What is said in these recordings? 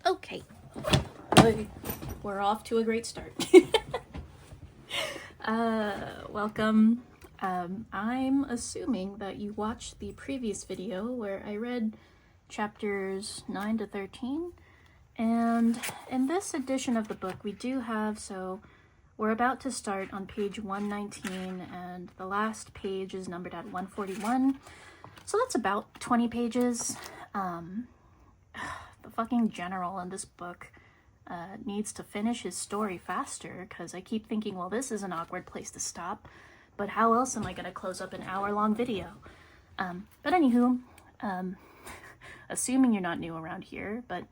Okay, we're off to a great start. Welcome. I'm assuming that you watched the previous video where I read chapters 9 to 13, and in this edition of the book we do have, so we're about to start on page 119, and the last page is numbered at 141, so that's about 20 pages. The fucking general in this book needs to finish his story faster, because I keep thinking, well, this is an awkward place to stop, but how else am I going to close up an hour-long video? But anywho, assuming you're not new around here, but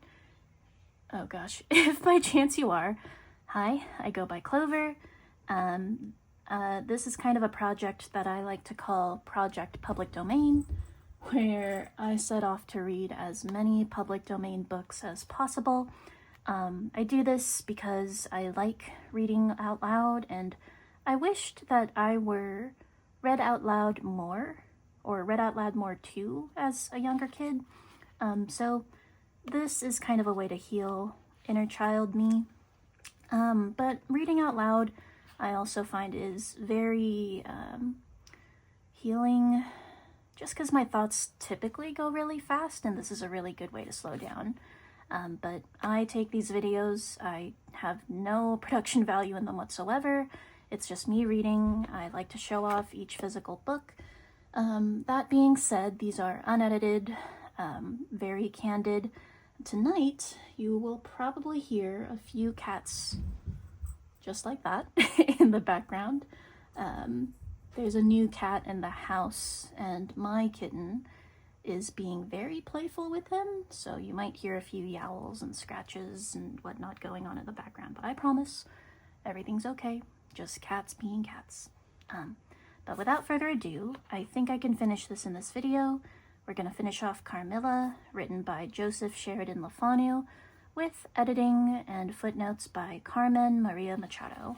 oh gosh, if by chance you are, hi, I go by Clover. This is kind of a project that I like to call Project Public Domain, where I set off to read as many public domain books as possible. I do this because I like reading out loud, and I wished that I were read out loud more, or read out loud more too, as a younger kid. So this is kind of a way to heal inner child me. But reading out loud, I also find is very healing, just because my thoughts typically go really fast, and this is a really good way to slow down. But I take these videos, I have no production value in them whatsoever. It's just me reading. I like to show off each physical book. That being said, these are unedited, very candid. Tonight, you will probably hear a few cats just like that in the background. There's a new cat in the house, and my kitten is being very playful with him, so you might hear a few yowls and scratches and whatnot going on in the background, but I promise everything's okay, just cats being cats. But without further ado, I think I can finish this in this video. We're going to finish off Carmilla, written by Joseph Sheridan Lefanu, with editing and footnotes by Carmen Maria Machado.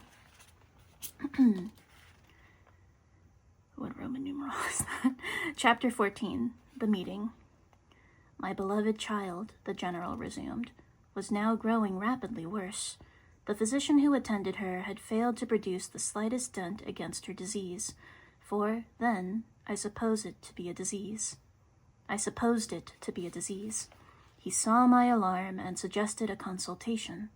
What Roman numeral is that? Chapter 14, The Meeting. My beloved child, the general resumed, was now growing rapidly worse. The physician who attended her had failed to produce the slightest dent against her disease, for then I supposed it to be a disease. He saw my alarm and suggested a consultation.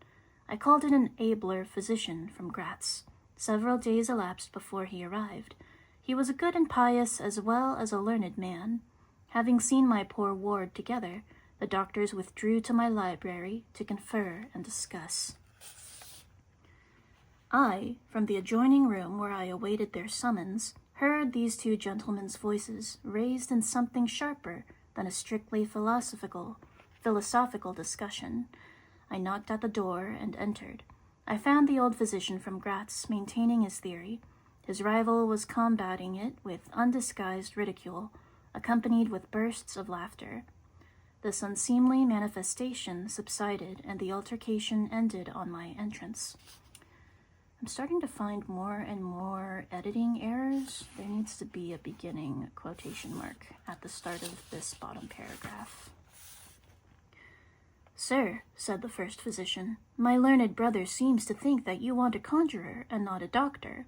I called in an abler physician from Graz. Several days elapsed before he arrived. He was a good and pious as well as a learned man. Having seen my poor ward together, the doctors withdrew to my library to confer and discuss. I, from the adjoining room where I awaited their summons, heard these two gentlemen's voices raised in something sharper than a strictly philosophical discussion. I knocked at the door and entered. I found the old physician from Graz maintaining his theory. His rival was combating it with undisguised ridicule, accompanied with bursts of laughter. This unseemly manifestation subsided, and the altercation ended on my entrance. I'm starting to find more and more editing errors. There needs to be a beginning quotation mark at the start of this bottom paragraph. "Sir," said the first physician, "my learned brother seems to think that you want a conjurer and not a doctor."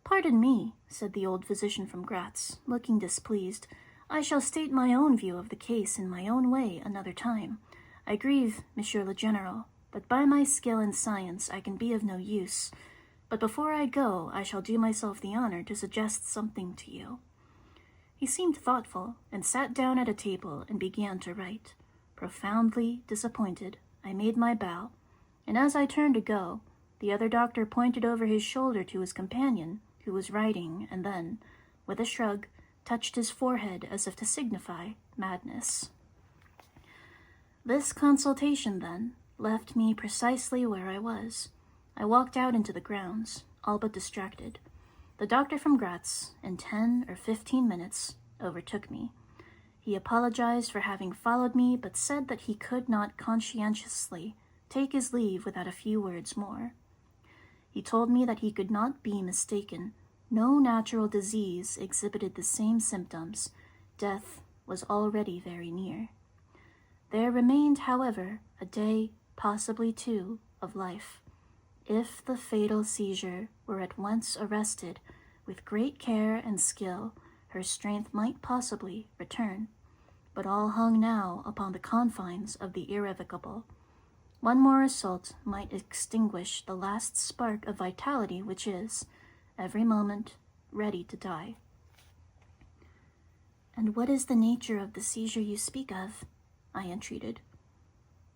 "Pardon me," said the old physician from Graz, looking displeased. "I shall state my own view of the case in my own way another time. I grieve, Monsieur le General, but by my skill in science I can be of no use. But before I go, I shall do myself the honor to suggest something to you." He seemed thoughtful, and sat down at a table and began to write. Profoundly disappointed, I made my bow, and as I turned to go, the other doctor pointed over his shoulder to his companion, who was writing, and then, with a shrug, touched his forehead as if to signify madness. This consultation, then, left me precisely where I was. I walked out into the grounds, all but distracted. The doctor from Graz, in 10 or 15 minutes, overtook me. He apologized for having followed me, but said that he could not conscientiously take his leave without a few words more. He told me that he could not be mistaken. No natural disease exhibited the same symptoms. Death was already very near. There remained, however, a day, possibly two, of life. If the fatal seizure were at once arrested, with great care and skill, her strength might possibly return. But all hung now upon the confines of the irrevocable. One more assault might extinguish the last spark of vitality which is, every moment, ready to die. "And what is the nature of the seizure you speak of?" I entreated.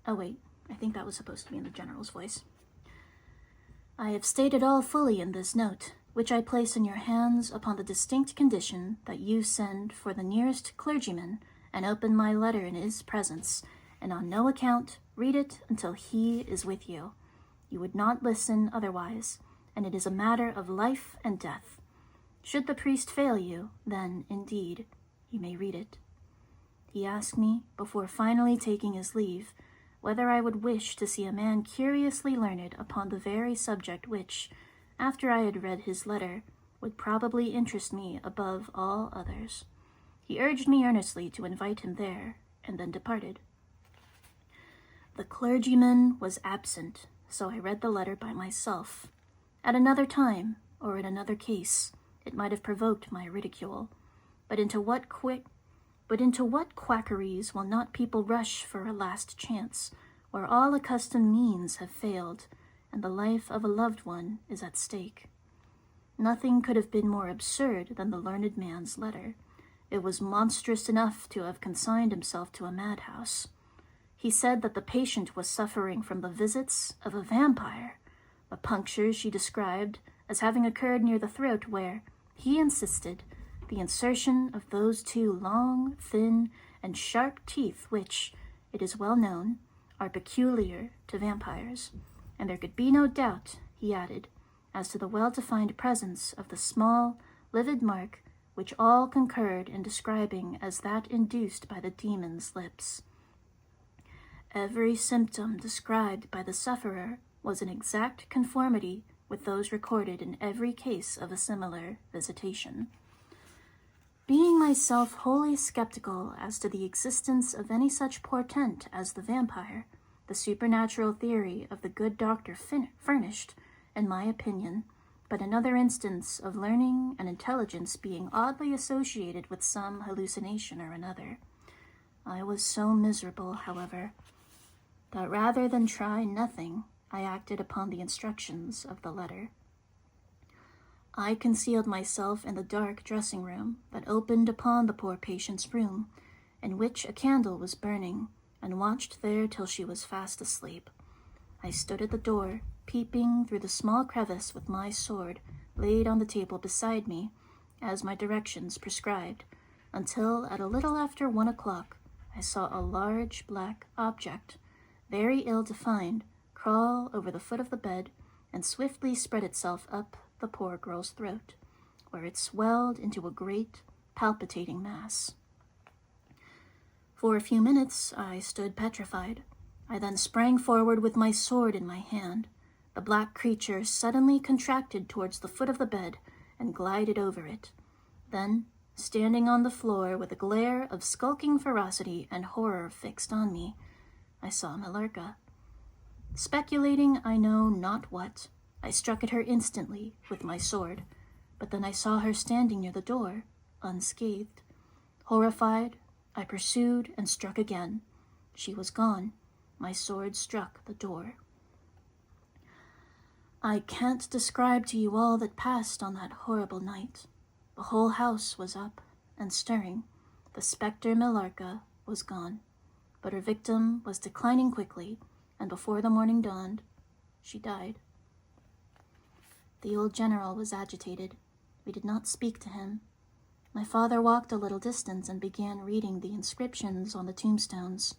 Oh wait, I think that was supposed to be in the general's voice. "I have stated all fully in this note, which I place in your hands upon the distinct condition that you send for the nearest clergyman and open my letter in his presence, and on no account read it until he is with you. You would not listen otherwise, and it is a matter of life and death. Should the priest fail you, then, indeed, you may read it." He asked me, before finally taking his leave, whether I would wish to see a man curiously learned upon the very subject which, after I had read his letter, would probably interest me above all others. He urged me earnestly to invite him there, and then departed. The clergyman was absent, so I read the letter by myself. At another time, or in another case, it might have provoked my ridicule. But into what quackeries will not people rush for a last chance, where all accustomed means have failed, and the life of a loved one is at stake? Nothing could have been more absurd than the learned man's letter. It was monstrous enough to have consigned himself to a madhouse. He said that the patient was suffering from the visits of a vampire, a puncture she described as having occurred near the throat where, he insisted, the insertion of those two long, thin, and sharp teeth which, it is well known, are peculiar to vampires, and there could be no doubt, he added, as to the well-defined presence of the small, livid mark which all concurred in describing as that induced by the demon's lips. Every symptom described by the sufferer was in exact conformity with those recorded in every case of a similar visitation. Being myself wholly skeptical as to the existence of any such portent as the vampire, the supernatural theory of the good doctor furnished, in my opinion, but another instance of learning and intelligence being oddly associated with some hallucination or another. I was so miserable, however, that rather than try nothing, I acted upon the instructions of the letter. I concealed myself in the dark dressing room that opened upon the poor patient's room, in which a candle was burning, and watched there till she was fast asleep. I stood at the door, peeping through the small crevice with my sword laid on the table beside me, as my directions prescribed, until at a little after 1 o'clock I saw a large black object, very ill-defined, crawl over the foot of the bed and swiftly spread itself up the poor girl's throat, where it swelled into a great, palpitating mass. For a few minutes I stood petrified. I then sprang forward with my sword in my hand. The black creature suddenly contracted towards the foot of the bed and glided over it. Then, standing on the floor with a glare of skulking ferocity and horror fixed on me, I saw Millarca. Speculating I know not what, I struck at her instantly with my sword, but then I saw her standing near the door, unscathed. Horrified, I pursued and struck again. She was gone. My sword struck the door. I can't describe to you all that passed on that horrible night. The whole house was up and stirring. The spectre Millarca was gone, but her victim was declining quickly, and before the morning dawned, she died. The old general was agitated. We did not speak to him. My father walked a little distance and began reading the inscriptions on the tombstones.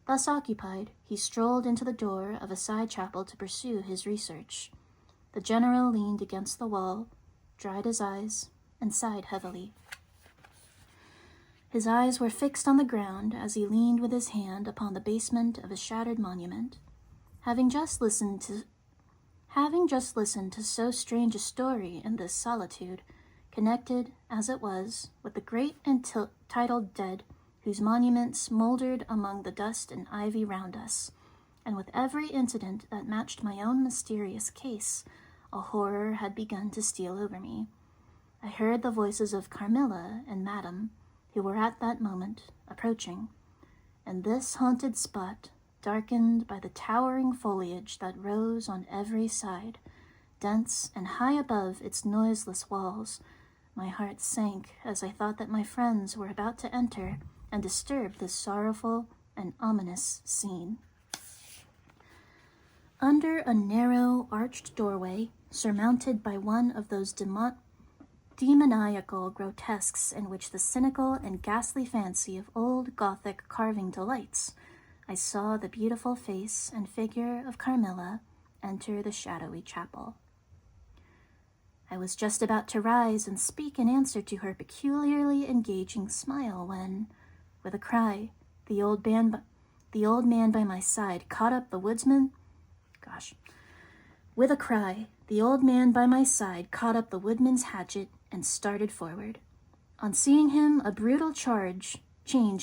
Thus occupied, he strolled into the door of a side chapel to pursue his research. The general leaned against the wall, dried his eyes, and sighed heavily. His eyes were fixed on the ground as he leaned with his hand upon the basement of a shattered monument. Having just listened to so strange a story in this solitude, connected, as it was, with the great entitled dead whose monuments mouldered among the dust and ivy round us, and with every incident that matched my own mysterious case, a horror had begun to steal over me. I heard the voices of Carmilla and Madame, who were at that moment approaching, and this haunted spot, darkened by the towering foliage that rose on every side, dense and high above its noiseless walls, my heart sank as I thought that my friends were about to enter and disturb this sorrowful and ominous scene. Under a narrow, arched doorway, surmounted by one of those demoniacal grotesques in which the cynical and ghastly fancy of old Gothic carving delights, I saw the beautiful face and figure of Carmilla enter the shadowy chapel. I was just about to rise and speak in answer to her peculiarly engaging smile when, with a cry, the old man by my side caught up the woodman's hatchet and started forward. On seeing him, a brutal change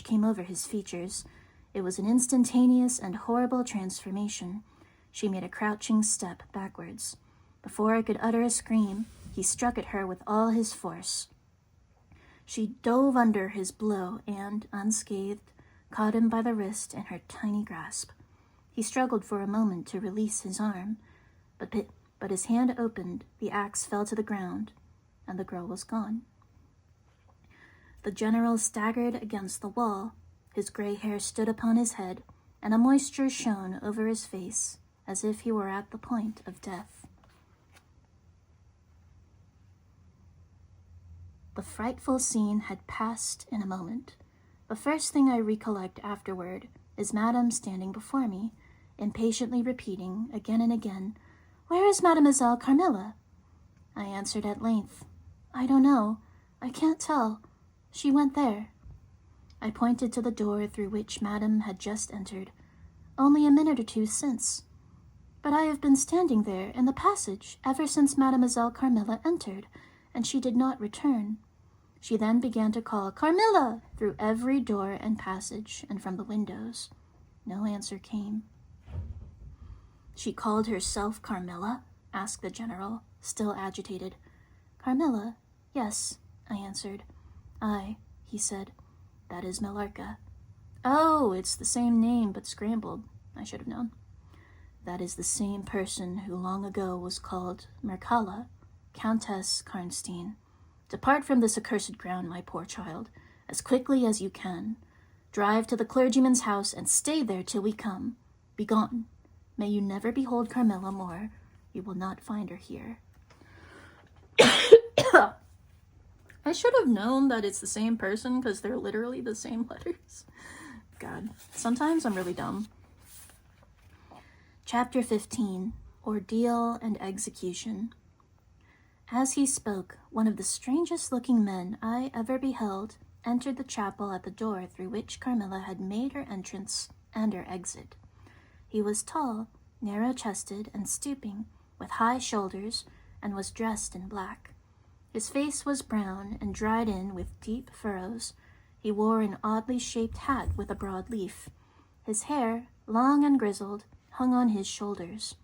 came over his features. It was an instantaneous and horrible transformation. She made a crouching step backwards. Before I could utter a scream, he struck at her with all his force. She dove under his blow and, unscathed, caught him by the wrist in her tiny grasp. He struggled for a moment to release his arm, but his hand opened, the axe fell to the ground, and the girl was gone. The general staggered against the wall. His gray hair stood upon his head, and a moisture shone over his face, as if he were at the point of death. The frightful scene had passed in a moment. The first thing I recollect afterward is Madame standing before me, impatiently repeating again and again, "Where is Mademoiselle Carmilla?" I answered at length, "I don't know. I can't tell. She went there." I pointed to the door through which Madame had just entered, "Only a minute or two since. But I have been standing there in the passage ever since Mademoiselle Carmilla entered, and she did not return." She then began to call "Carmilla" through every door and passage and from the windows. No answer came. "She called herself Carmilla?" asked the general, still agitated. "Carmilla, yes," I answered. "Aye," he said, "that is Millarca." "Oh, it's the same name but scrambled. I should have known." "That is the same person who long ago was called Mircalla, Countess Karnstein. Depart from this accursed ground, my poor child, as quickly as you can. Drive to the clergyman's house and stay there till we come. Begone. May you never behold Carmilla more. You will not find her here." I should have known that it's the same person because they're literally the same letters. God, sometimes I'm really dumb. Chapter 15, Ordeal and Execution. As he spoke, one of the strangest-looking men I ever beheld entered the chapel at the door through which Carmilla had made her entrance and her exit. He was tall, narrow-chested, and stooping, with high shoulders, and was dressed in black. His face was brown and dried in with deep furrows. He wore an oddly shaped hat with a broad leaf. His hair, long and grizzled, hung on his shoulders.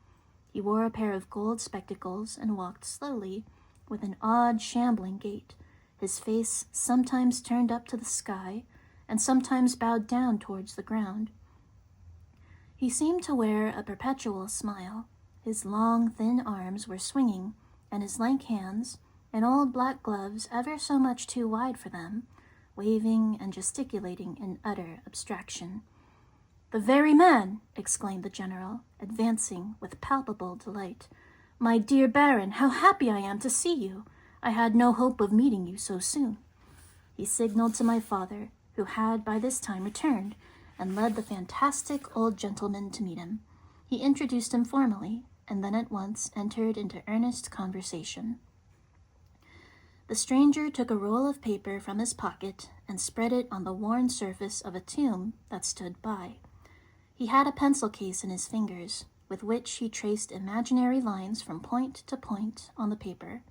He wore a pair of gold spectacles and walked slowly, with an odd, shambling gait, his face sometimes turned up to the sky and sometimes bowed down towards the ground. He seemed to wear a perpetual smile. His long, thin arms were swinging, and his lank hands, in old black gloves ever so much too wide for them, waving and gesticulating in utter abstraction. "The very man!" exclaimed the general, advancing with palpable delight. "My dear Baron, how happy I am to see you! I had no hope of meeting you so soon." He signaled to my father, who had by this time returned, and led the fantastic old gentleman to meet him. He introduced him formally, and then at once entered into earnest conversation. The stranger took a roll of paper from his pocket and spread it on the worn surface of a tomb that stood by. He had a pencil case in his fingers, with which he traced imaginary lines from point to point on the paper.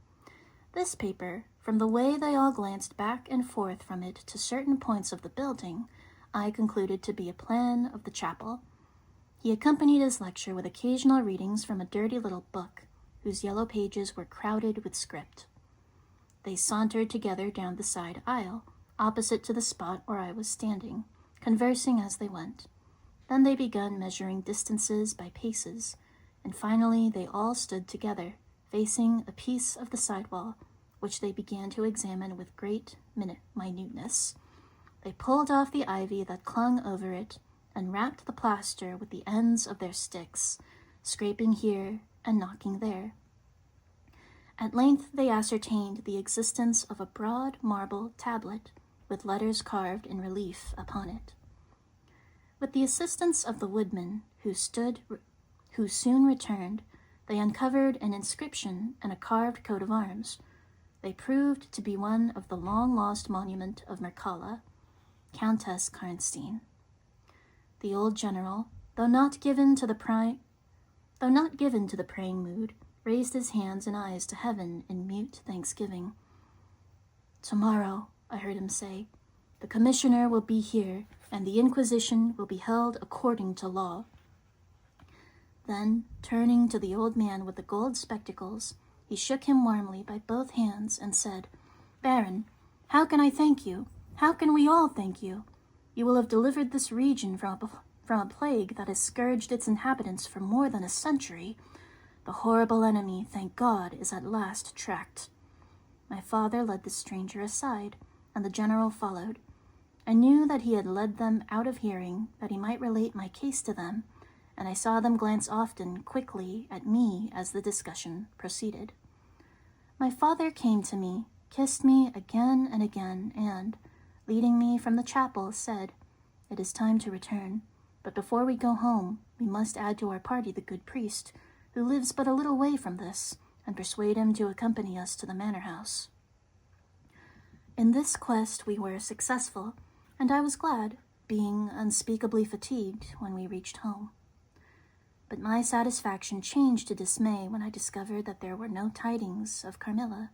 This paper, from the way they all glanced back and forth from it to certain points of the building, I concluded to be a plan of the chapel. He accompanied his lecture with occasional readings from a dirty little book, whose yellow pages were crowded with script. They sauntered together down the side aisle, opposite to the spot where I was standing, conversing as they went. Then they began measuring distances by paces, and finally they all stood together, facing a piece of the sidewall, which they began to examine with great minuteness. They pulled off the ivy that clung over it, and rapped the plaster with the ends of their sticks, scraping here and knocking there. At length they ascertained the existence of a broad marble tablet, with letters carved in relief upon it. With the assistance of the woodman, who soon returned, they uncovered an inscription and a carved coat of arms. They proved to be one of the long-lost monument of Mircalla, Countess Karnstein. The old general, though not given to the praying mood, raised his hands and eyes to heaven in mute thanksgiving. "Tomorrow," I heard him say, "the commissioner will be here, and the Inquisition will be held according to law." Then, turning to the old man with the gold spectacles, he shook him warmly by both hands and said, "Baron, how can I thank you? How can we all thank you? You will have delivered this region from a plague that has scourged its inhabitants for more than a century. The horrible enemy, thank God, is at last tracked." My father led the stranger aside, and the general followed. I knew that he had led them out of hearing, that he might relate my case to them, and I saw them glance often, quickly, at me as the discussion proceeded. My father came to me, kissed me again and again, and, leading me from the chapel, said, "It is time to return, but before we go home, we must add to our party the good priest, who lives but a little way from this, and persuade him to accompany us to the manor house." In this quest we were successful, and I was glad, being unspeakably fatigued when we reached home. But my satisfaction changed to dismay when I discovered that there were no tidings of Carmilla.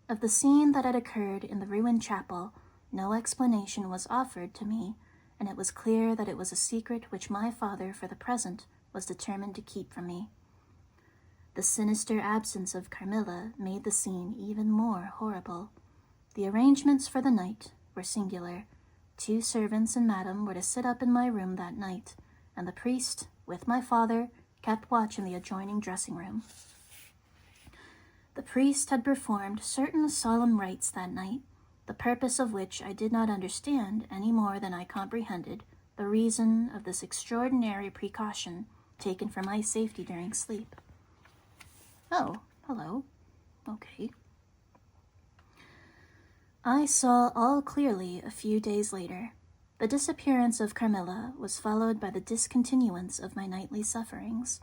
Of the scene that had occurred in the ruined chapel, no explanation was offered to me, and it was clear that it was a secret which my father, for the present, was determined to keep from me. The sinister absence of Carmilla made the scene even more horrible. The arrangements for the night were singular. 2 servants and madam were to sit up in my room that night, and the priest, with my father, kept watch in the adjoining dressing room. The priest had performed certain solemn rites that night, the purpose of which I did not understand any more than I comprehended the reason of this extraordinary precaution taken for my safety during sleep. Oh, hello. Okay. I saw all clearly a few days later. The disappearance of Carmilla was followed by the discontinuance of my nightly sufferings.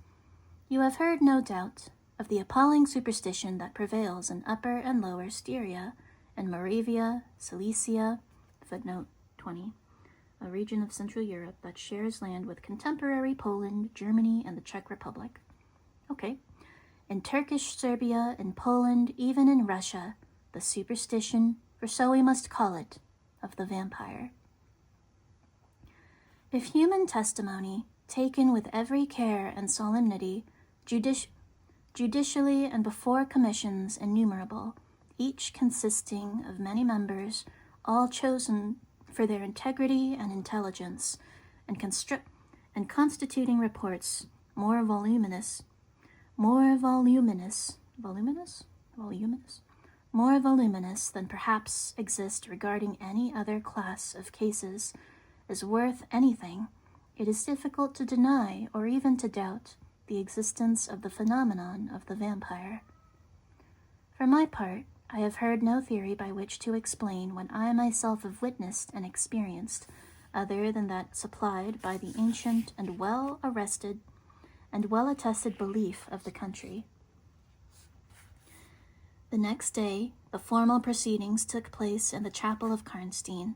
You have heard, no doubt, of the appalling superstition that prevails in Upper and Lower Styria, and Moravia, Silesia, footnote 20, a region of Central Europe that shares land with contemporary Poland, Germany, and the Czech Republic. Okay. In Turkish Serbia, in Poland, even in Russia, the superstition, for so we must call it, of the vampire. If human testimony, taken with every care and solemnity, judicially and before commissions innumerable, each consisting of many members, all chosen for their integrity and intelligence, and constituting reports more voluminous than perhaps exist regarding any other class of cases, is worth anything, it is difficult to deny or even to doubt the existence of the phenomenon of the vampire. For my part, I have heard no theory by which to explain what I myself have witnessed and experienced, other than that supplied by the ancient and well-attested belief of the country. The next day, the formal proceedings took place in the chapel of Karnstein.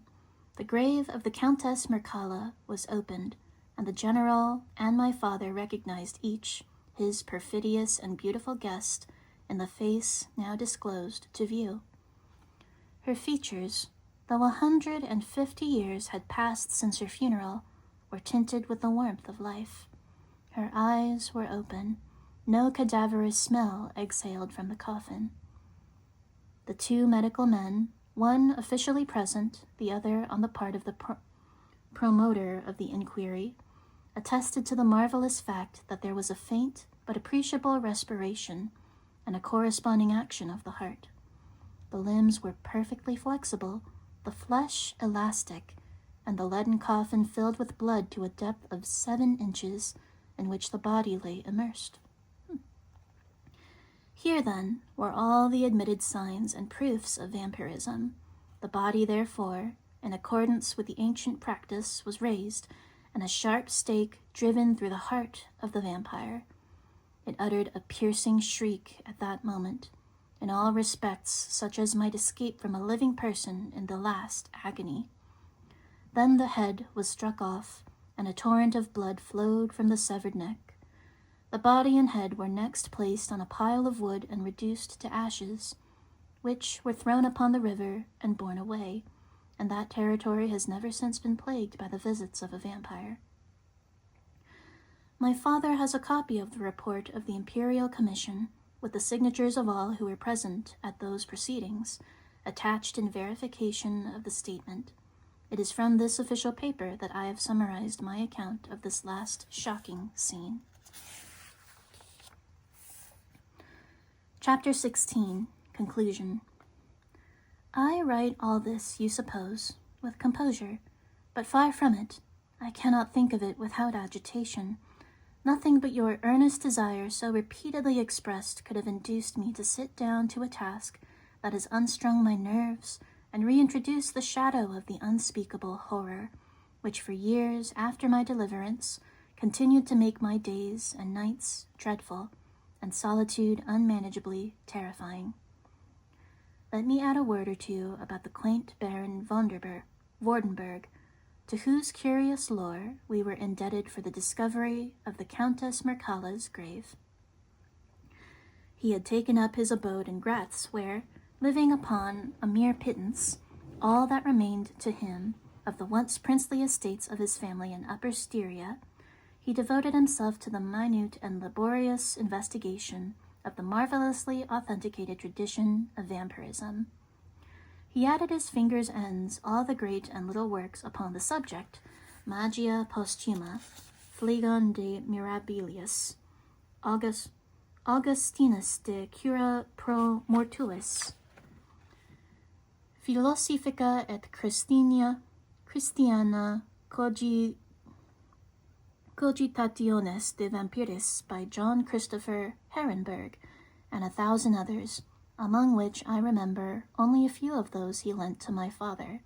The grave of the Countess Mircalla was opened, and the general and my father recognized each, his perfidious and beautiful guest, in the face now disclosed to view. Her features, though 150 years had passed since her funeral, were tinted with the warmth of life. Her eyes were open. No cadaverous smell exhaled from the coffin. The two medical men, one officially present, the other on the part of the promoter of the inquiry, attested to the marvelous fact that there was a faint but appreciable respiration and a corresponding action of the heart. The limbs were perfectly flexible, the flesh elastic, and the leaden coffin filled with blood to a depth of 7 inches, in which the body lay immersed. Here, then, were all the admitted signs and proofs of vampirism. The body, therefore, in accordance with the ancient practice, was raised, and a sharp stake driven through the heart of the vampire. It uttered a piercing shriek at that moment, in all respects such as might escape from a living person in the last agony. Then the head was struck off, and a torrent of blood flowed from the severed neck. The body and head were next placed on a pile of wood and reduced to ashes, which were thrown upon the river and borne away, and that territory has never since been plagued by the visits of a vampire. My father has a copy of the report of the Imperial Commission, with the signatures of all who were present at those proceedings, attached in verification of the statement. It is from this official paper that I have summarized my account of this last shocking scene. Chapter 16. Conclusion. I write all this, you suppose, with composure, but far from it. I cannot think of it without agitation. Nothing but your earnest desire so repeatedly expressed could have induced me to sit down to a task that has unstrung my nerves and reintroduce the shadow of the unspeakable horror, which for years after my deliverance continued to make my days and nights dreadful, and solitude unmanageably terrifying. Let me add a word or two about the quaint Baron Vordenberg, to whose curious lore we were indebted for the discovery of the Countess Mircalla's grave. He had taken up his abode in Gratz, where, living upon a mere pittance, all that remained to him of the once princely estates of his family in Upper Styria, he devoted himself to the minute and laborious investigation of the marvelously authenticated tradition of vampirism. He added his fingers' ends all the great and little works upon the subject, Magia Posthuma, Phlegon de Mirabilis, Augustinus de Cura pro Mortuis, Philosophica et Christiana Cogitationes de Vampiris by John Christopher Herrenberg, and 1,000 others, among which I remember only a few of those he lent to my father.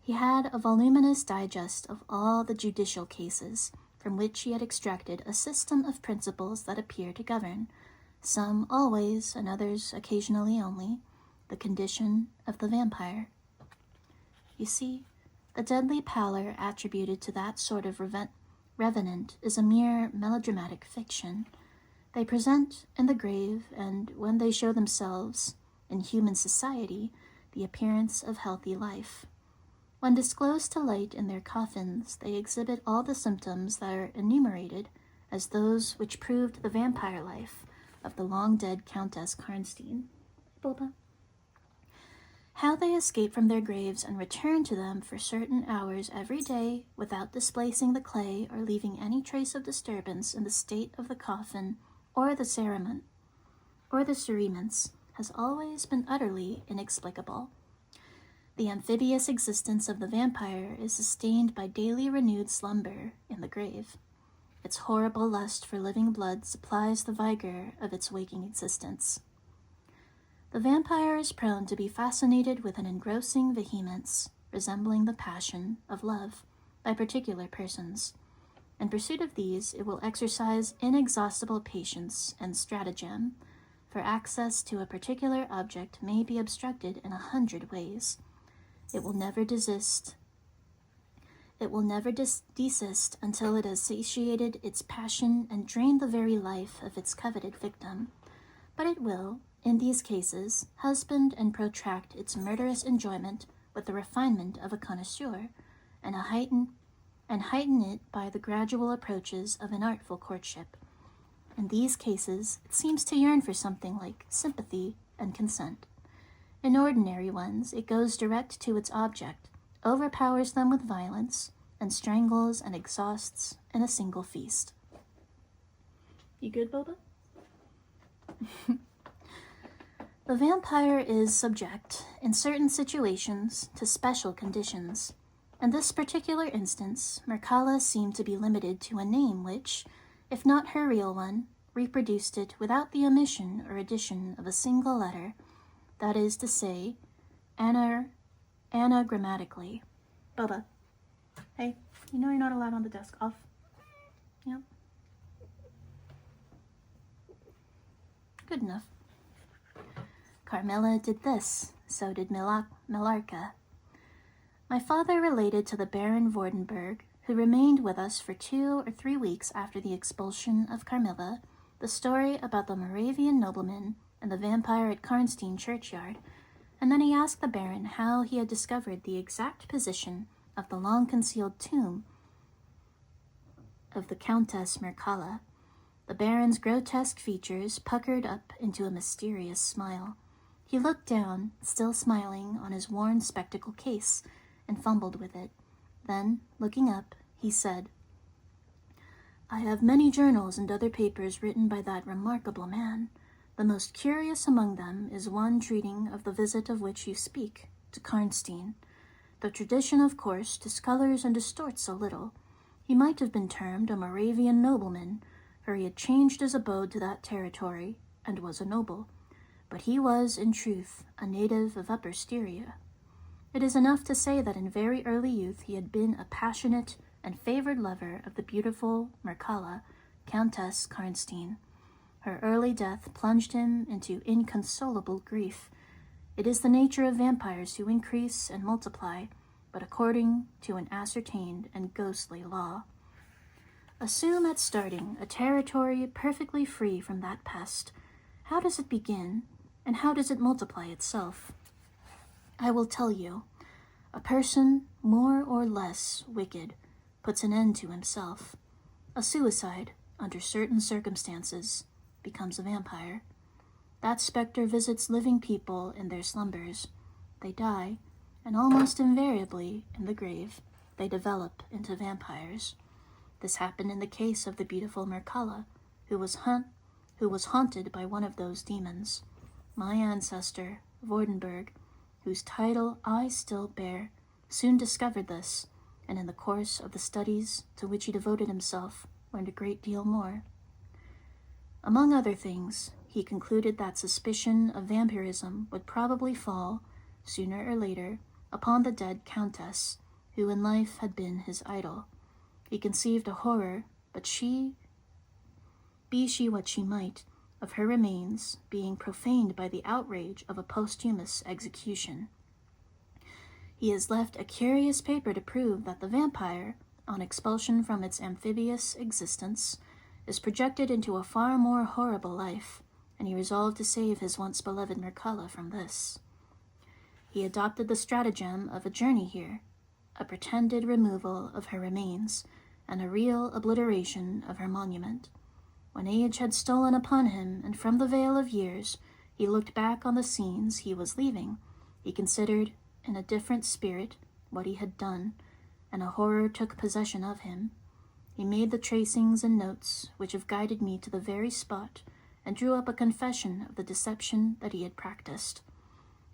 He had a voluminous digest of all the judicial cases, from which he had extracted a system of principles that appear to govern, some always and others occasionally only, the condition of the vampire. You see, the deadly pallor attributed to that sort of revenant is a mere melodramatic fiction. They present in the grave, and when they show themselves in human society, the appearance of healthy life. When disclosed to light in their coffins, they exhibit all the symptoms that are enumerated as those which proved the vampire life of the long-dead Countess Karnstein. Boba. How they escape from their graves and return to them for certain hours every day without displacing the clay or leaving any trace of disturbance in the state of the coffin or the cerements has always been utterly inexplicable. The amphibious existence of the vampire is sustained by daily renewed slumber in the grave. Its horrible lust for living blood supplies the vigor of its waking existence. The vampire is prone to be fascinated with an engrossing vehemence resembling the passion of love by particular persons. In pursuit of these, it will exercise inexhaustible patience and stratagem, for access to a particular object may be obstructed in 100 ways. It will never desist until it has satiated its passion and drained the very life of its coveted victim. But it will, in these cases, husband and protract its murderous enjoyment with the refinement of a connoisseur, and heighten it by the gradual approaches of an artful courtship. In these cases, it seems to yearn for something like sympathy and consent. In ordinary ones, it goes direct to its object, overpowers them with violence, and strangles and exhausts in a single feast. You good, Boba? The vampire is subject, in certain situations, to special conditions. In this particular instance, Mircalla seemed to be limited to a name which, if not her real one, reproduced it without the omission or addition of a single letter, that is to say, anagrammatically. Boba. Hey, you know you're not allowed on the desk. Off. Yep. Good enough. Carmilla did this, so did Millarca. My father related to the Baron Vordenberg, who remained with us for 2 or 3 weeks after the expulsion of Carmilla, the story about the Moravian nobleman and the vampire at Karnstein churchyard, and then he asked the Baron how he had discovered the exact position of the long-concealed tomb of the Countess Mircalla. The Baron's grotesque features puckered up into a mysterious smile. He looked down, still smiling, on his worn spectacle case, and fumbled with it. Then, looking up, he said, "I have many journals and other papers written by that remarkable man. The most curious among them is one treating of the visit of which you speak, to Karnstein. The tradition, of course, discolors and distorts a little. He might have been termed a Moravian nobleman, for he had changed his abode to that territory, and was a noble. But he was, in truth, a native of Upper Styria. It is enough to say that in very early youth he had been a passionate and favored lover of the beautiful Mircalla, Countess Karnstein. Her early death plunged him into inconsolable grief. It is the nature of vampires who increase and multiply, but according to an ascertained and ghostly law. Assume at starting a territory perfectly free from that pest. How does it begin, and how does it multiply itself? I will tell you. A person, more or less wicked, puts an end to himself. A suicide, under certain circumstances, becomes a vampire. That specter visits living people in their slumbers. They die, and almost invariably, in the grave, they develop into vampires. This happened in the case of the beautiful Mircalla, who was haunted by one of those demons. My ancestor, Vordenberg, whose title I still bear, soon discovered this, and in the course of the studies to which he devoted himself, learned a great deal more. Among other things, he concluded that suspicion of vampirism would probably fall, sooner or later, upon the dead countess, who in life had been his idol. He conceived a horror, but be she what she might, of her remains being profaned by the outrage of a posthumous execution. He has left a curious paper to prove that the vampire, on expulsion from its amphibious existence, is projected into a far more horrible life, and he resolved to save his once beloved Mircalla from this. He adopted the stratagem of a journey here, a pretended removal of her remains, and a real obliteration of her monument. When age had stolen upon him, and from the veil of years he looked back on the scenes he was leaving, he considered, in a different spirit, what he had done, and a horror took possession of him. He made the tracings and notes which have guided me to the very spot, and drew up a confession of the deception that he had practiced.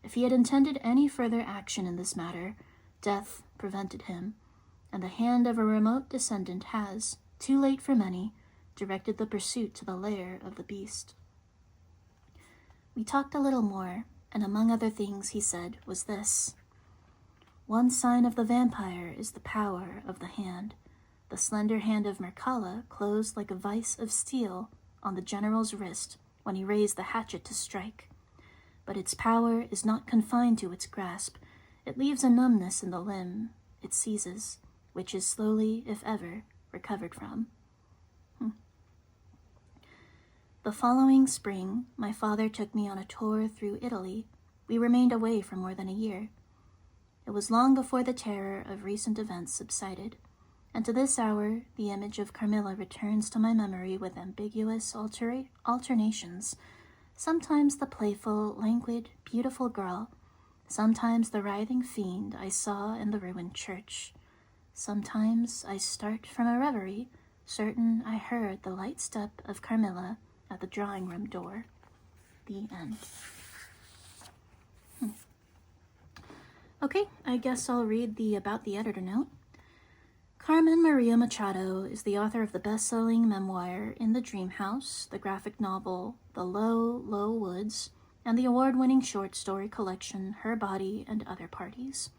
If he had intended any further action in this matter, death prevented him, and the hand of a remote descendant has, too late for many, directed the pursuit to the lair of the beast. We talked a little more, and among other things he said was this. One sign of the vampire is the power of the hand. The slender hand of Mircalla closed like a vice of steel on the general's wrist when he raised the hatchet to strike. But its power is not confined to its grasp. It leaves a numbness in the limb it seizes, which is slowly, if ever, recovered from. The following spring, my father took me on a tour through Italy. We remained away for more than a year. It was long before the terror of recent events subsided, and to this hour the image of Carmilla returns to my memory with ambiguous alternations. Sometimes the playful, languid, beautiful girl, sometimes the writhing fiend I saw in the ruined church. Sometimes I start from a reverie, certain I heard the light step of Carmilla at the drawing-room door. The end. Okay, I guess I'll read the About the Editor note. Carmen Maria Machado is the author of the best-selling memoir In the Dream House, the graphic novel The Low, Low Woods, and the award-winning short story collection Her Body and Other Parties.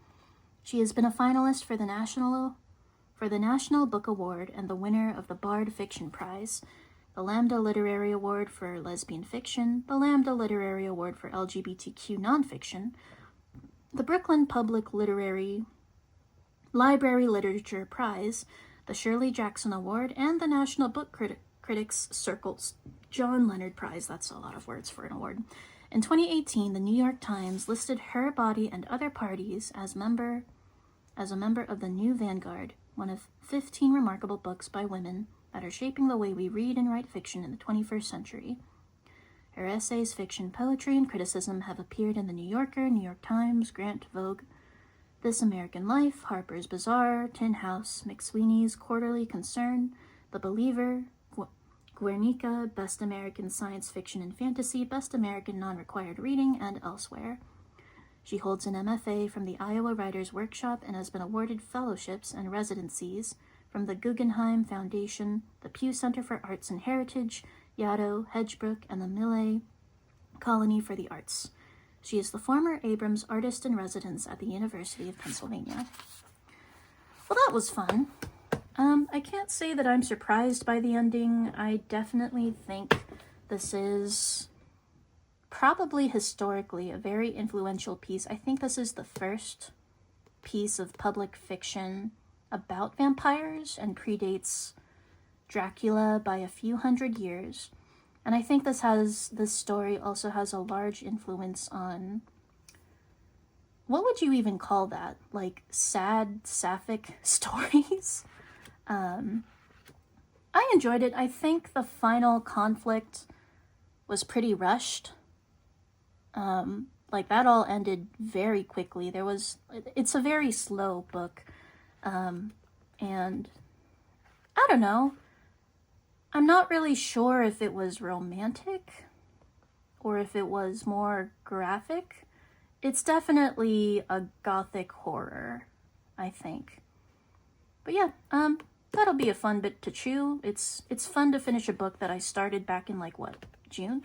She has been a finalist for the National Book Award and the winner of the Bard Fiction Prize, the Lambda Literary Award for Lesbian Fiction, the Lambda Literary Award for LGBTQ Nonfiction, the Brooklyn Public Library Literature Prize, the Shirley Jackson Award, and the National Book Critics Circle's John Leonard Prize. That's a lot of words for an award. In 2018, the New York Times listed Her Body and Other Parties as a member of the New Vanguard, one of 15 remarkable books by women that are shaping the way we read and write fiction in the 21st century. Her essays, fiction, poetry, and criticism have appeared in The New Yorker, New York Times, Grant, Vogue, This American Life, Harper's Bazaar, Tin House, McSweeney's Quarterly Concern, The Believer, Guernica, Best American Science Fiction and Fantasy, Best American Non-Required Reading, and elsewhere. She holds an MFA from the Iowa Writers Workshop and has been awarded fellowships and residencies from the Guggenheim Foundation, the Pew Center for Arts and Heritage, Yaddo, Hedgebrook, and the Millay Colony for the Arts. She is the former Abrams Artist in Residence at the University of Pennsylvania. Well, that was fun. I can't say that I'm surprised by the ending. I definitely think this is probably historically a very influential piece. I think this is the first piece of public fiction about vampires and predates Dracula by a few hundred years. And I think this story also has a large influence on, what would you even call that? Like sad sapphic stories? I enjoyed it. I think the final conflict was pretty rushed. Like that all ended very quickly. It's a very slow book. And I don't know. I'm not really sure if it was romantic or if it was more graphic. It's definitely a gothic horror, I think. But yeah, that'll be a fun bit to chew. It's fun to finish a book that I started back in June.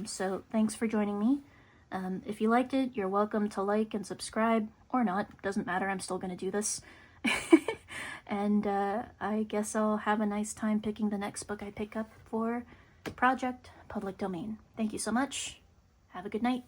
So thanks for joining me. If you liked it, you're welcome to like and subscribe, or not. Doesn't matter, I'm still going to do this. And I guess I'll have a nice time picking the next book I pick up for Project Public Domain. Thank you so much. Have a good night.